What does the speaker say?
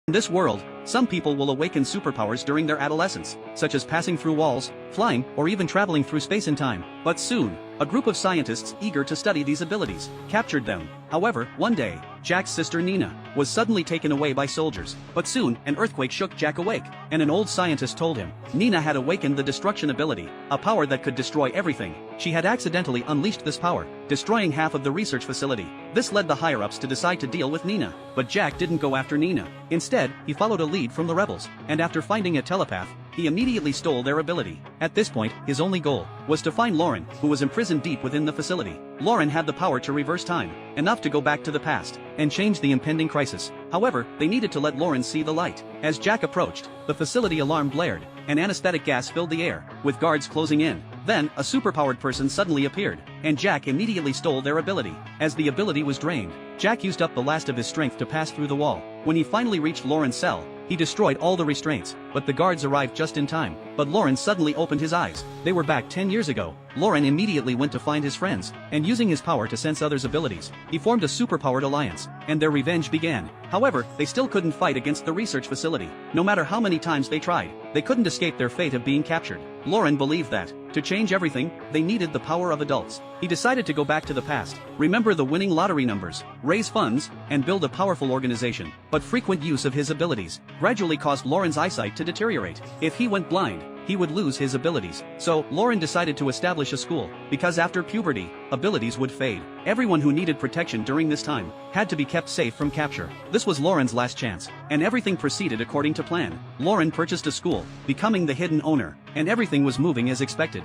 In this world, some people will awaken superpowers during their adolescence, such as passing through walls, flying, or even traveling through space and time. But soon, a group of scientists eager to study these abilities captured them. However, one day, Jack's sister Nina was suddenly taken away by soldiers. But soon, an earthquake shook Jack awake, and an old scientist told him Nina had awakened the destruction ability, a power that could destroy everything. She had accidentally unleashed this power, destroying half of the research facility. This led the higher-ups to decide to deal with Nina. But Jack didn't go after Nina. Instead, he followed a lead from the rebels, and after finding a telepath, he immediately stole their ability. At this point, his only goal was to find Lauren, who was imprisoned deep within the facility. Lauren had the power to reverse time, enough to go back to the past, and change the impending crisis. However, they needed to let Lauren see the light. As Jack approached, the facility alarm blared, and anesthetic gas filled the air, with guards closing in. Then, a superpowered person suddenly appeared, and Jack immediately stole their ability. As the ability was drained, Jack used up the last of his strength to pass through the wall. When he finally reached Lauren's cell, he destroyed all the restraints, but the guards arrived just in time. But Lauren suddenly opened his eyes. They were back 10 years ago. Lauren immediately went to find his friends, and using his power to sense others' abilities, he formed a superpowered alliance, and their revenge began. However, they still couldn't fight against the research facility. No matter how many times they tried, they couldn't escape their fate of being captured. Lauren believed that, to change everything, they needed the power of adults. He decided to go back to the past, remember the winning lottery numbers, raise funds, and build a powerful organization. But frequent use of his abilities gradually caused Lauren's eyesight to deteriorate. If he went blind, he would lose his abilities. So, Lauren decided to establish a school, because after puberty, abilities would fade. Everyone who needed protection during this time had to be kept safe from capture. This was Lauren's last chance, and everything proceeded according to plan. Lauren purchased a school, becoming the hidden owner, and everything was moving as expected.